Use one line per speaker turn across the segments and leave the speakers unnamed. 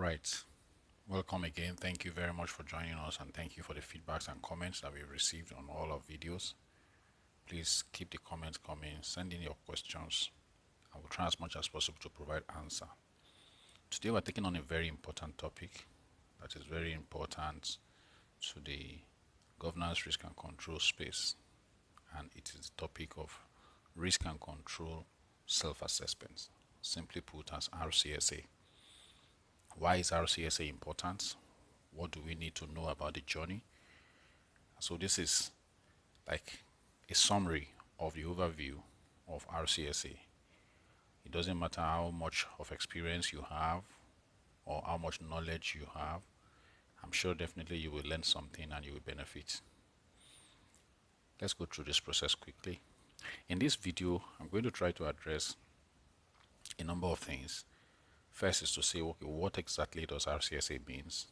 Right. Welcome again. Thank you very much for joining us and thank you for the feedbacks and comments that we've received on all our videos. Please keep the comments coming. Send in your questions. I will try as much as possible to provide answer. Today we're taking on a very important topic that is very important to the governance, risk and control space, and it is the topic of risk and control self-assessment, simply put as RCSA. Why is RCSA important? What do we need to know about the journey? So this is like a summary of the overview of RCSA. It doesn't matter how much of experience you have or how much knowledge you have. I'm sure definitely you will learn something and you will benefit. Let's go through this process quickly. In this video, I'm going to try to address a number of things. First is to say, okay, what exactly does RCSA means?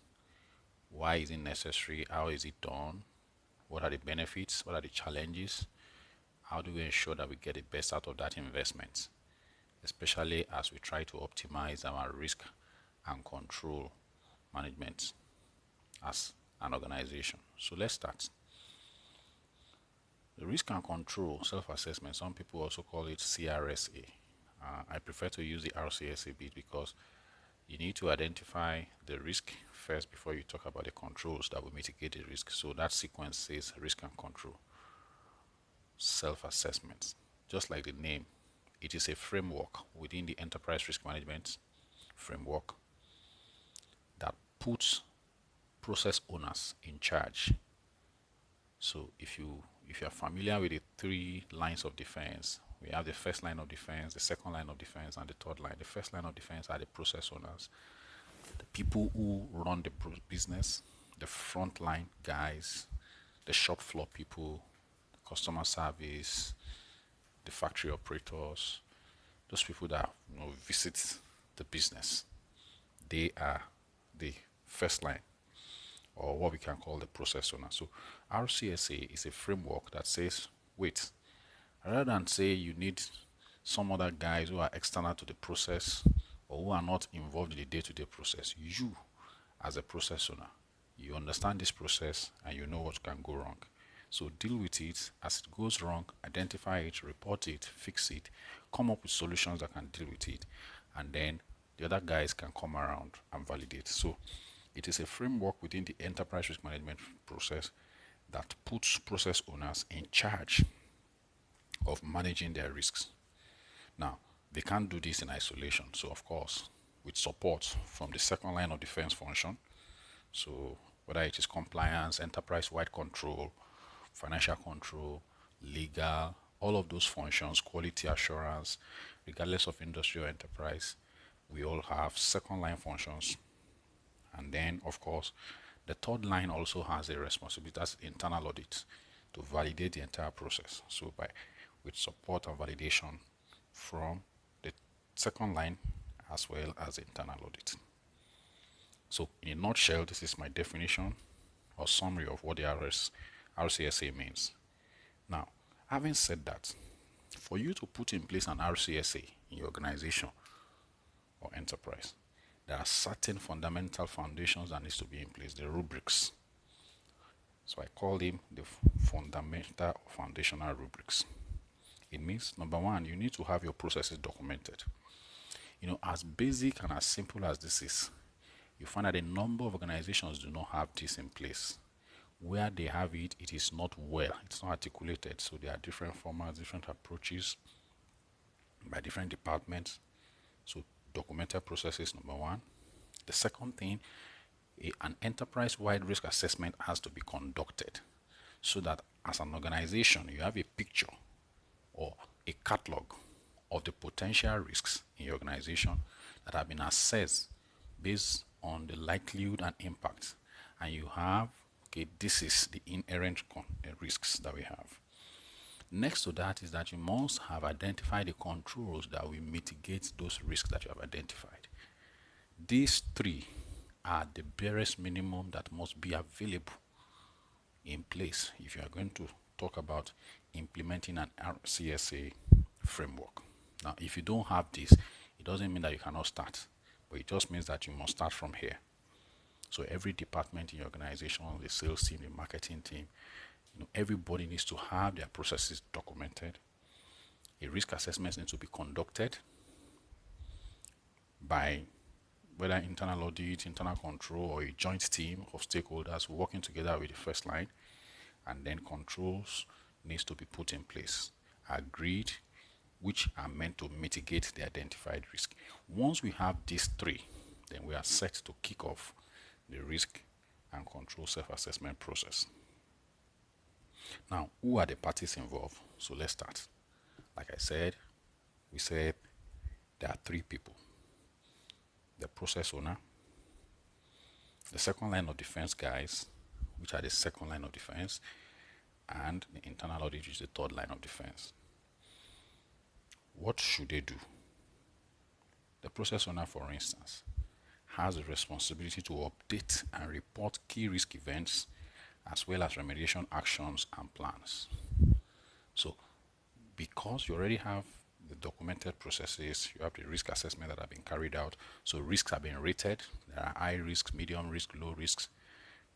Why is it necessary? How is it done? What are the benefits? What are the challenges? How do we ensure that we get the best out of that investment? Especially as we try to optimize our risk and control management as an organization. So let's start. The risk and control self-assessment, some people also call it CRSA. I prefer to use the RCSA bit because you need to identify the risk first before you talk about the controls that will mitigate the risk. So that sequence says risk and control self-assessment. Just like the name, it is a framework within the enterprise risk management framework that puts process owners in charge. So if you're familiar with the 3 lines of defense, we have the first line of defense, the second line of defense, and the third line. The first line of defense are the process owners, the people who run the business, the front line guys, the shop floor people, the customer service, the factory operators, those people that visit the business. They are the first line, or what we can call the process owner. So RCSA is a framework that says, wait, rather than say you need some other guys who are external to the process or who are not involved in the day-to-day process, you as a process owner, you understand this process and you know what can go wrong. So deal with it as it goes wrong, identify it, report it, fix it, come up with solutions that can deal with it, and then the other guys can come around and validate. So it is a framework within the enterprise risk management process that puts process owners in charge of managing their risks. Now, they can't do this in isolation. So, of course, with support from the second line of defense function, so whether it is compliance, enterprise-wide control, financial control, legal, all of those functions, quality assurance, regardless of industry or enterprise, we all have second line functions. And then, of course, the third line also has a responsibility as internal audit to validate the entire process. So with support and validation from the second line as well as internal audit. So in a nutshell, this is my definition or summary of what the RCSA means. Now, having said that, for you to put in place an RCSA in your organization or enterprise, there are certain fundamental foundations that needs to be in place, the rubrics. So I call them the fundamental or foundational rubrics. It means, number one, you need to have your processes documented. As basic and as simple as this is, you find that a number of organizations do not have this in place. Where they have it, it is not well, it's not articulated. So there are different formats, different approaches by different departments. So documented processes, number one. The second thing, an enterprise-wide risk assessment has to be conducted so that as an organization, you have a picture or a catalog of the potential risks in your organization that have been assessed based on the likelihood and impact. And you have, okay, this is the inherent risks that we have. Next to that is that you must have identified the controls that will mitigate those risks that you have identified. These 3 are the barest minimum that must be available in place if you are going to talk about implementing an RCSA framework. Now, if you don't have this, it doesn't mean that you cannot start. but it just means that you must start from here. So every department in your organization, the sales team, the marketing team, everybody needs to have their processes documented. A risk assessment needs to be conducted by whether internal audit, internal control, or a joint team of stakeholders working together with the first line, and then controls needs to be put in place, agreed, which are meant to mitigate the identified risk. Once we have these three, then we are set to kick off the risk and control self-assessment process. Now, who are the parties involved? So let's start. Like I said, we said there are three people: the process owner, the second line of defense guys, which are the second line of defense, and the internal audit, which is the third line of defense. What should they do? The process owner, for instance, has the responsibility to update and report key risk events as well as remediation actions and plans. So, because you already have the documented processes, you have the risk assessment that have been carried out, so risks have been rated. There are high risks, medium risk, low risks.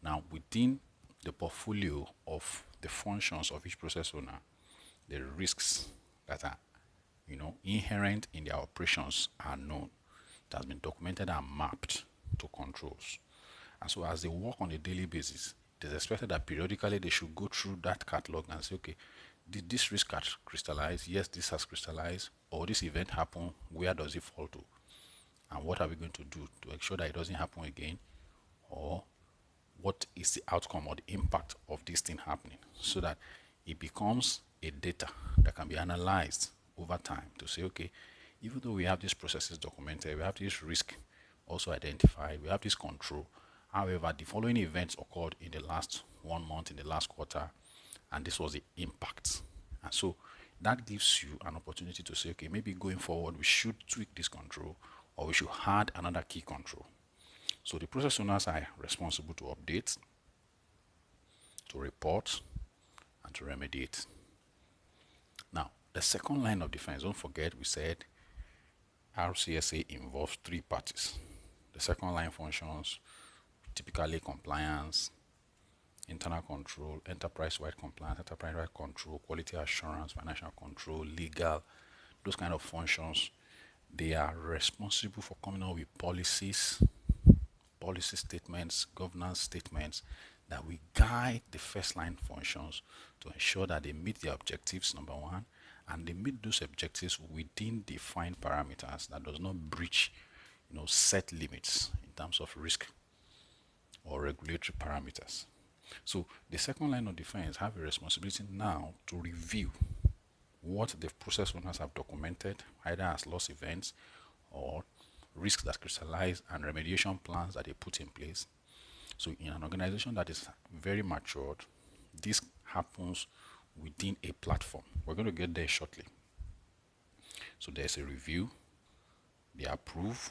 Now, within the portfolio of the functions of each process owner, the risks that are inherent in their operations are known. It has been documented and mapped to controls. And so as they work on a daily basis, it is expected that periodically they should go through that catalog and say, okay, did this risk crystallize? Yes, this has crystallized. Or this event happened, where does it fall to? And what are we going to do to ensure that it doesn't happen again? Or what is the outcome or the impact of this thing happening? So that it becomes a data that can be analyzed over time to say, okay, even though we have these processes documented, we have this risk also identified, we have this control. However, the following events occurred in the last 1 month, in the last quarter, and this was the impact. And so that gives you an opportunity to say, okay, maybe going forward, we should tweak this control, or we should add another key control. So the process owners are responsible to update, to report, and to remediate. Now, the second line of defense, don't forget we said RCSA involves three parties. The second line functions, typically compliance, internal control, enterprise-wide compliance, enterprise-wide control, quality assurance, financial control, legal, those kind of functions. They are responsible for coming up with policies, policy statements, governance statements that will guide the first line functions to ensure that they meet their objectives, number one, and they meet those objectives within defined parameters that does not breach set limits in terms of risk or regulatory parameters. So the second line of defense have a responsibility now to review what the process owners have documented, either as loss events or risks that crystallize, and remediation plans that they put in place. So in an organization that is very matured, this happens within a platform. We're going to get there shortly. So there's a review, they approve,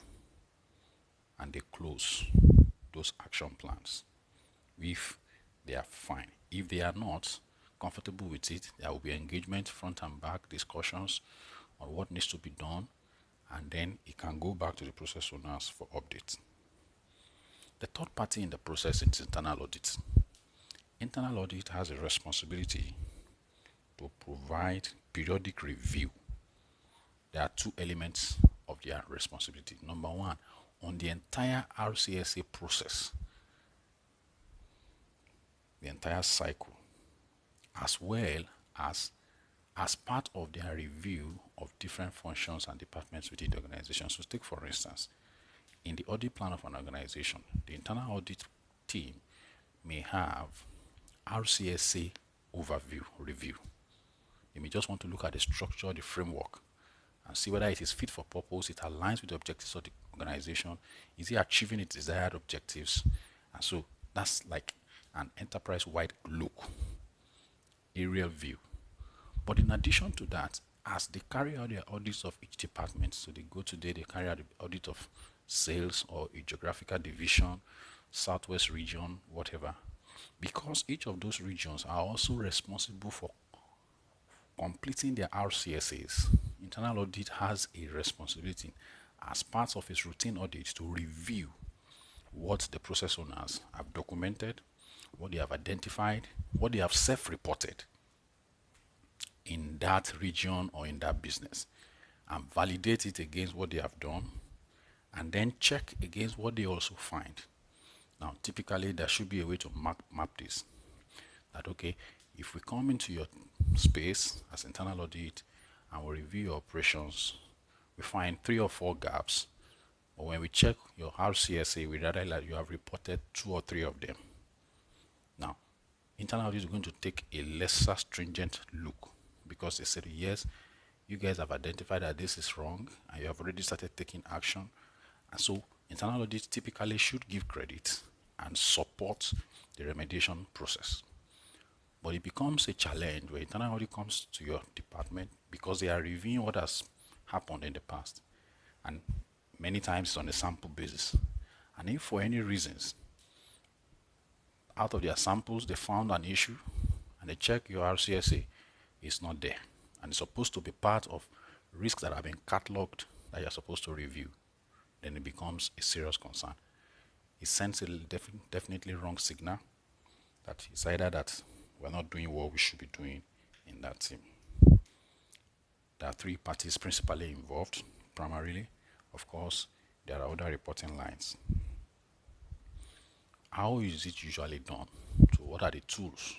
and they close those action plans if they are fine. If they are not comfortable with it, there will be engagement, front and back discussions on what needs to be done, and then it can go back to the process owners for updates. The third party in the process is internal audit. Internal audit has a responsibility to provide periodic review. There are two elements of their responsibility. Number one, on the entire RCSA process, the entire cycle, as well as part of their review of different functions and departments within the organization. So take, for instance, in the audit plan of an organization, the internal audit team may have RCSA overview review. They may just want to look at the structure, the framework, and see whether it is fit for purpose, it aligns with the objectives of the organization, is it achieving its desired objectives. And so that's like an enterprise-wide look, aerial view. But in addition to that, as they carry out their audits of each department, so they go today, they carry out the audit of sales or a geographical division, southwest region, whatever, because each of those regions are also responsible for completing their RCSAs. Internal audit has a responsibility as part of its routine audit to review what the process owners have documented, what they have identified, what they have self-reported in that region or in that business, and validate it against what they have done, and then check against what they also find. Now, typically, there should be a way to map this. That, okay, if we come into your space as internal audit and we review your operations, we find 3 or 4 gaps, but when we check your RCSA, we realize that you have reported 2 or 3 of them. Now, internal audit is going to take a lesser stringent look because they said, yes, you guys have identified that this is wrong and you have already started taking action. And so internal audit typically should give credit and support the remediation process. But it becomes a challenge where internal audit comes to your department because they are reviewing what has happened in the past. And many times it's on a sample basis. And if for any reasons, out of their samples, they found an issue and they check your RCSA, it's not there. And it's supposed to be part of risks that have been cataloged that you're supposed to review. Then it becomes a serious concern. It sends a definitely wrong signal that it's either that we're not doing what we should be doing in that team. There are 3 parties principally involved, primarily. Of course, there are other reporting lines. How is it usually done? So what are the tools?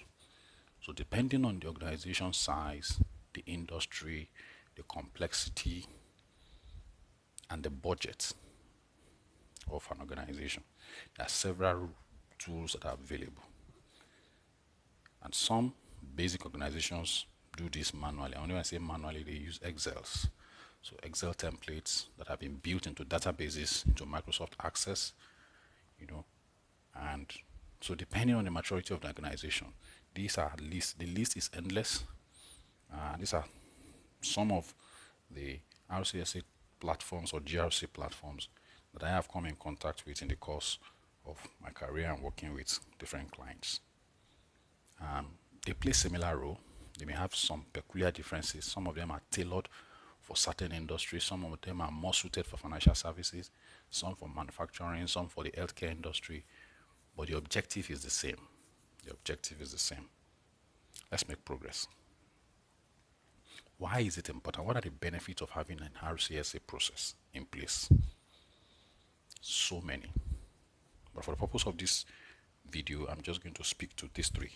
So depending on the organization size, the industry, the complexity, and the budget of an organization, there are several tools that are available. And some basic organizations do this manually. And when I say manually, they use Excels. So Excel templates that have been built into databases, into Microsoft Access, and so depending on the maturity of the organization, these are the list is endless. These are some of the RCSA platforms or GRC platforms that I have come in contact with in the course of my career and working with different clients. They play similar role. They may have some peculiar differences. Some of them are tailored for certain industries. Some of them are more suited for financial services, some for manufacturing, some for the healthcare industry. But the objective is the same. The objective is the same. Let's make progress. Why is it important? What are the benefits of having an RCSA process in place? So many. But for the purpose of this video, I'm just going to speak to these 3.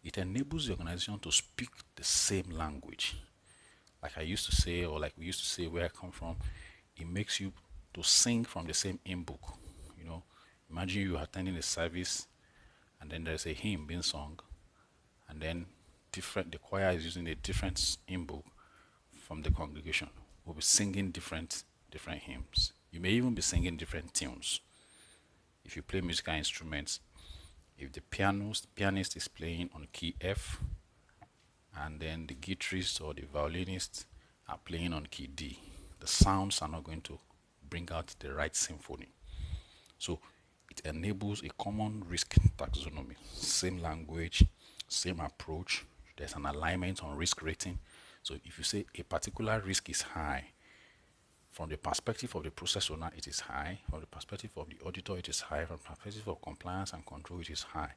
It enables the organization to speak the same language. Like I used to say, or like we used to say where I come from, it makes you to sing from the same hymn book. Imagine you attending a service and then there's a hymn being sung, and then the choir is using a different hymn book from the congregation. We'll be singing different hymns. You may even be singing different tunes. If you play musical instruments, if the pianist is playing on key F, and then the guitarist or the violinist are playing on key D, the sounds are not going to bring out the right symphony. So it enables a common risk taxonomy, same language, same approach. There's an alignment on risk rating. So if you say a particular risk is high, from the perspective of the process owner, it is high. From the perspective of the auditor, it is high. From the perspective of compliance and control, it is high.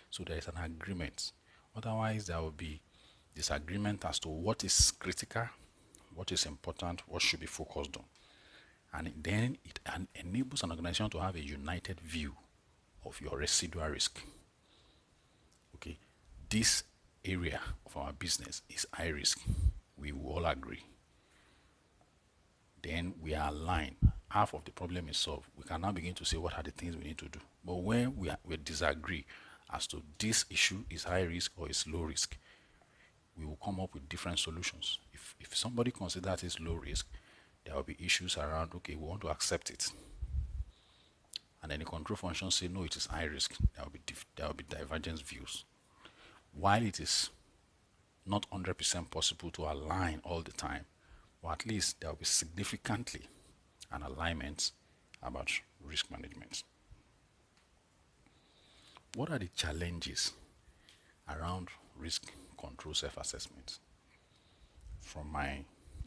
So there is an agreement. Otherwise, there will be disagreement as to what is critical, what is important, what should be focused on. And then it enables an organization to have a united view of your residual risk. Okay, this area of our business is high risk. We will all agree. Then we are aligned. Half of the problem is solved. We can now begin to say what are the things we need to do. But when we disagree as to this issue is high risk or is low risk, we will come up with different solutions. If somebody considers it low risk, there will be issues around, okay, we want to accept it. And then the control function say, no, it is high risk. There will be divergent views. While it is not 100% possible to align all the time, or at least there will be significantly an alignment about risk management. What are the challenges around risk control self-assessment? From my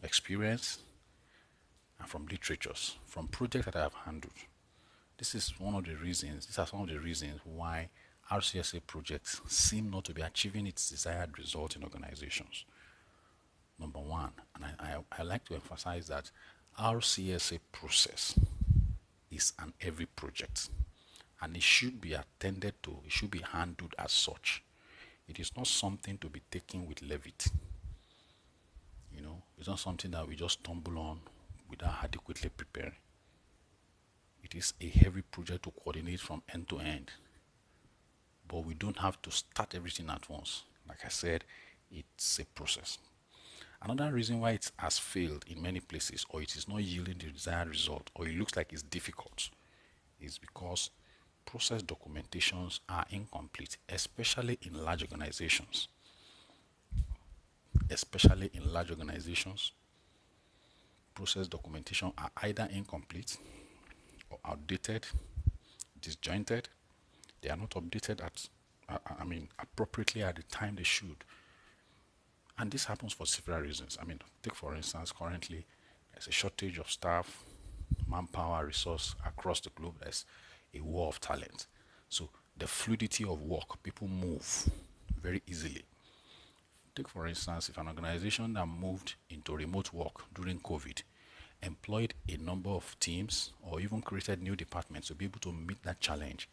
experience, and from literatures, from projects that I have handled. This is one of the reasons, these are some of the reasons why RCSA projects seem not to be achieving its desired result in organizations. Number one, and I like to emphasize that RCSA process is an every project, and it should be attended to, it should be handled as such. It is not something to be taken with levity. It's not something that we just stumble on without adequately preparing. It is a heavy project to coordinate from end to end, but we don't have to start everything at once. Like I said, it's a process. Another reason why it has failed in many places, or it is not yielding the desired result, or it looks like it's difficult, is because process documentations are incomplete, especially in large organizations. Especially in large organizations, process documentation are either incomplete or outdated, disjointed. They are not updated appropriately at the time they should. And this happens for several reasons. Take for instance, currently there's a shortage of staff, manpower, resource across the globe. There's a war of talent. So the fluidity of work, people move very easily. Take for instance, if an organization that moved into remote work during COVID employed a number of teams or even created new departments to be able to meet that challenge,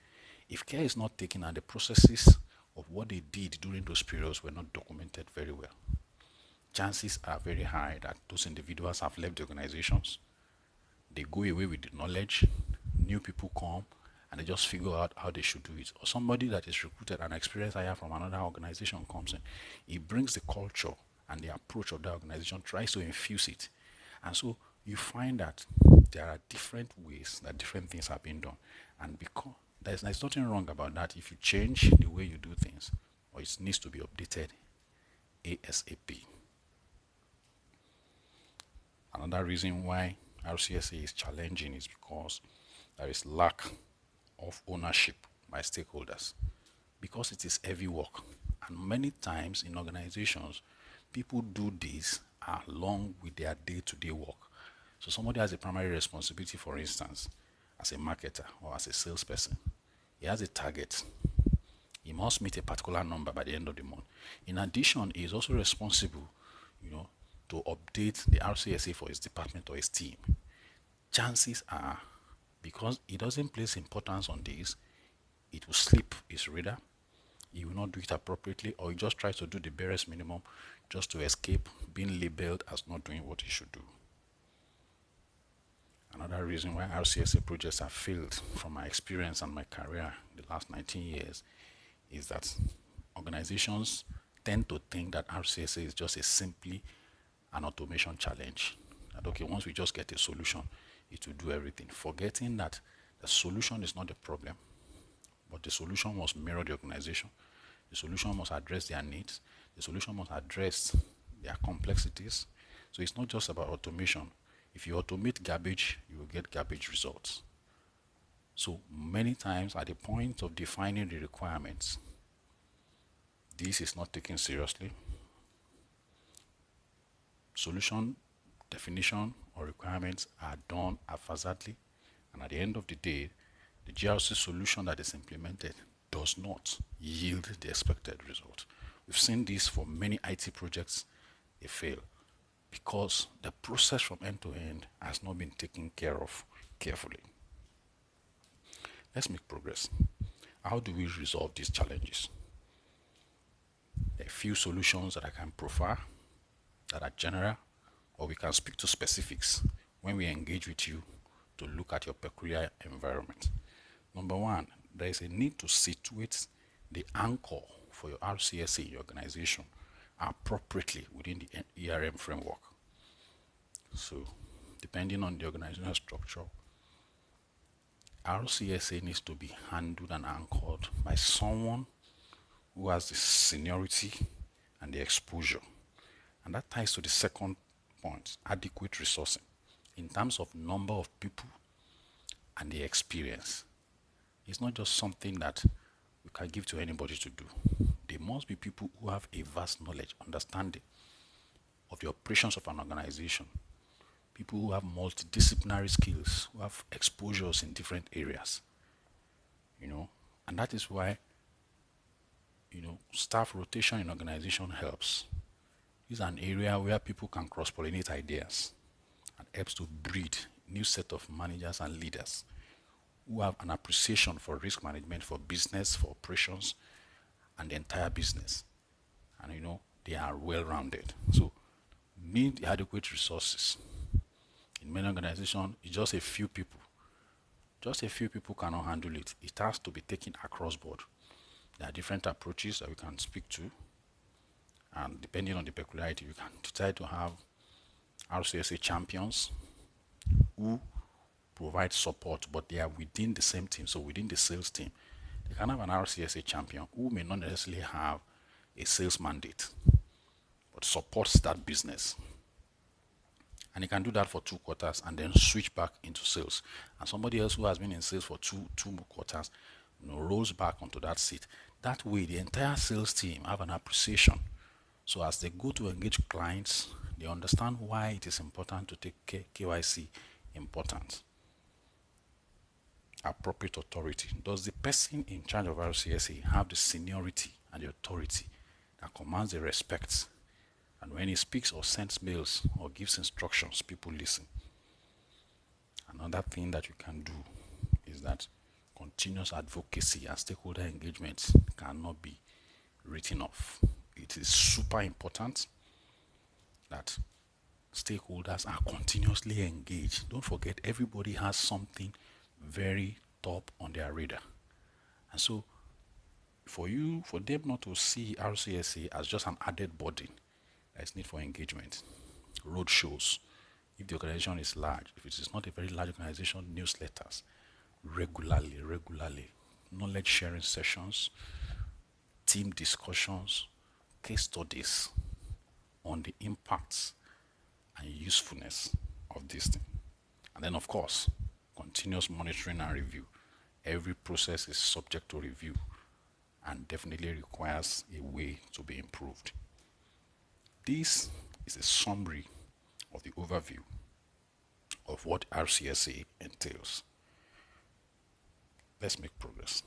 if care is not taken and the processes of what they did during those periods were not documented very well, chances are very high that those individuals have left the organizations. They go away with the knowledge, new people come, and they just figure out how they should do it. Or somebody that is recruited, an experienced hire from another organization comes in. He brings the culture and the approach of the organization, tries to infuse it. And so you find that there are different ways that different things are being done. And because there's nothing wrong about that if you change the way you do things, or it needs to be updated ASAP. Another reason why RCSA is challenging is because there is lack of ownership by stakeholders, because it is heavy work, and many times in organizations people do this along with their day-to-day work. So somebody has a primary responsibility, for instance, as a marketer or as a salesperson. He has a target. He must meet a particular number by the end of the month. In addition, he is also responsible, to update the RCSA for his department or his team. Chances are, because he doesn't place importance on this, it will slip his radar. He will not do it appropriately, or he just tries to do the barest minimum just to escape being labeled as not doing what he should do. Another reason why RCSA projects have failed, from my experience and my career the last 19 years, is that organizations tend to think that RCSA is just simply an automation challenge. That okay, once we just get a solution, it will do everything. Forgetting that the solution is not the problem, but the solution must mirror the organization. The solution must address their needs. The solution must address their complexities. So it's not just about automation. If you automate garbage, you will get garbage results. So many times at the point of defining the requirements, this is not taken seriously. Solution definition or requirements are done haphazardly, and at the end of the day, the GRC solution that is implemented does not yield the expected result. We've seen this for many IT projects. They fail because the process from end to end has not been taken care of carefully. Let's make progress. How do we resolve these challenges? There are a few solutions that I can profile that are general, or we can speak to specifics when we engage with you to look at your peculiar environment. Number one, there is a need to situate the anchor for your RCSA in your organization appropriately within the ERM framework. So, depending on the organizational structure, RCSA needs to be handled and anchored by someone who has the seniority and the exposure. And that ties to the second point, adequate resourcing, in terms of number of people and the experience. It's not just something that we can give to anybody to do. There must be people who have a vast knowledge, understanding of the operations of an organization, people who have multidisciplinary skills, who have exposures in different areas, you know. And that is why, staff rotation in organization helps. This is an area where people can cross-pollinate ideas and helps to breed new set of managers and leaders who have an appreciation for risk management, for business, for operations, and the entire business. And they are well-rounded. So need adequate resources. In many organizations, it's just a few people. Just a few people cannot handle it. It has to be taken across board. There are different approaches that we can speak to, and depending on the peculiarity, we can decide to have RCSA champions who provide support, but they are within the same team. So within the sales team, they can have an RCSA champion who may not necessarily have a sales mandate, but supports that business. And he can do that for 2 quarters and then switch back into sales. And somebody else who has been in sales for two more quarters, rolls back onto that seat. That way, the entire sales team have an appreciation. So as they go to engage clients, they understand why it is important to take KYC important. Appropriate authority. Does the person in charge of RCSA have the seniority and the authority that commands the respect? And when he speaks or sends mails or gives instructions, people listen. Another thing that you can do is that continuous advocacy and stakeholder engagement cannot be written off. It is super important that stakeholders are continuously engaged. Don't forget, everybody has something very top on their radar. And so for them not to see RCSA as just an added burden, there's need for engagement. Road shows, if the organization is large. If it is not a very large organization, newsletters, regularly. Knowledge sharing sessions, team discussions, case studies on the impacts and usefulness of this thing. And then, of course, continuous monitoring and review. Every process is subject to review and definitely requires a way to be improved. This is a summary of the overview of what RCSA entails. Let's make progress.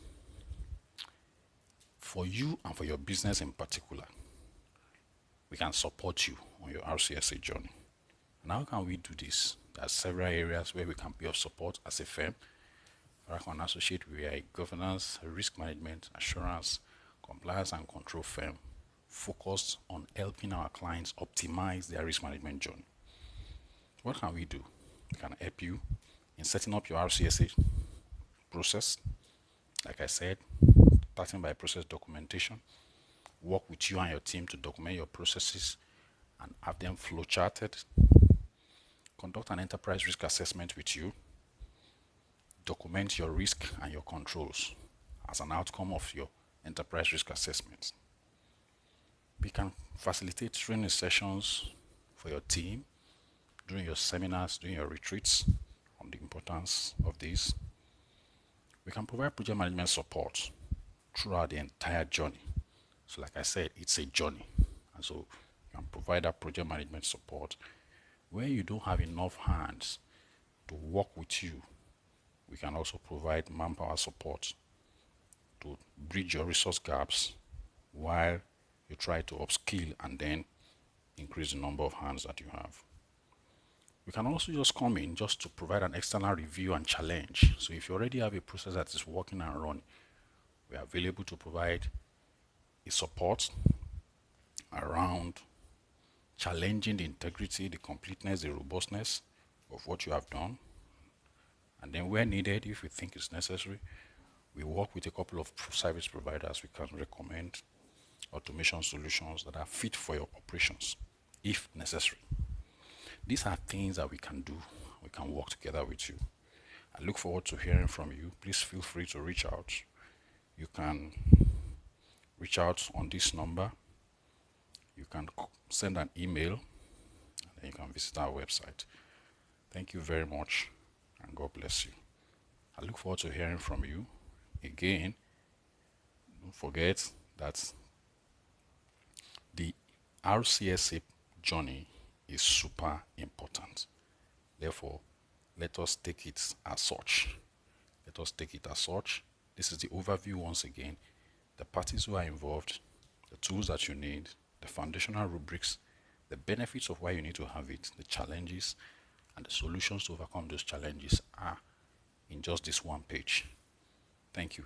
For you and for your business in particular, we can support you on your RCSA journey. And how can we do this? There are several areas where we can be of support as a firm. Farakon Associate, we are a governance, risk management, assurance, compliance and control firm focused on helping our clients optimize their risk management journey. What can we do? We can help you in setting up your RCSA process. Like I said, starting by process documentation, work with you and your team to document your processes and have them flow charted, conduct an enterprise risk assessment with you, document your risk and your controls as an outcome of your enterprise risk assessment. We can facilitate training sessions for your team during your seminars, during your retreats on the importance of this. We can provide project management support throughout the entire journey. So like I said, it's a journey. And so you can provide that project management support. Where you don't have enough hands to work with you, we can also provide manpower support to bridge your resource gaps while you try to upskill and then increase the number of hands that you have. We can also just come in just to provide an external review and challenge. So if you already have a process that is working and running, we are available to provide a support around challenging the integrity, the completeness, the robustness of what you have done. And then where needed, if we think it's necessary, we work with a couple of service providers. We can recommend automation solutions that are fit for your operations, if necessary. These are things that we can do. We can work together with you. I look forward to hearing from you. Please feel free to reach out. You can reach out on this number. You can send an email, and then you can visit our website. Thank you very much, and God bless you. I look forward to hearing from you. Again, don't forget that the RCSA journey is super important. Therefore, let us take it as such. Let us take it as such. This is the overview once again. The parties who are involved, the tools that you need, the foundational rubrics, the benefits of why you need to have it, the challenges, and the solutions to overcome those challenges are in just this one page. Thank you.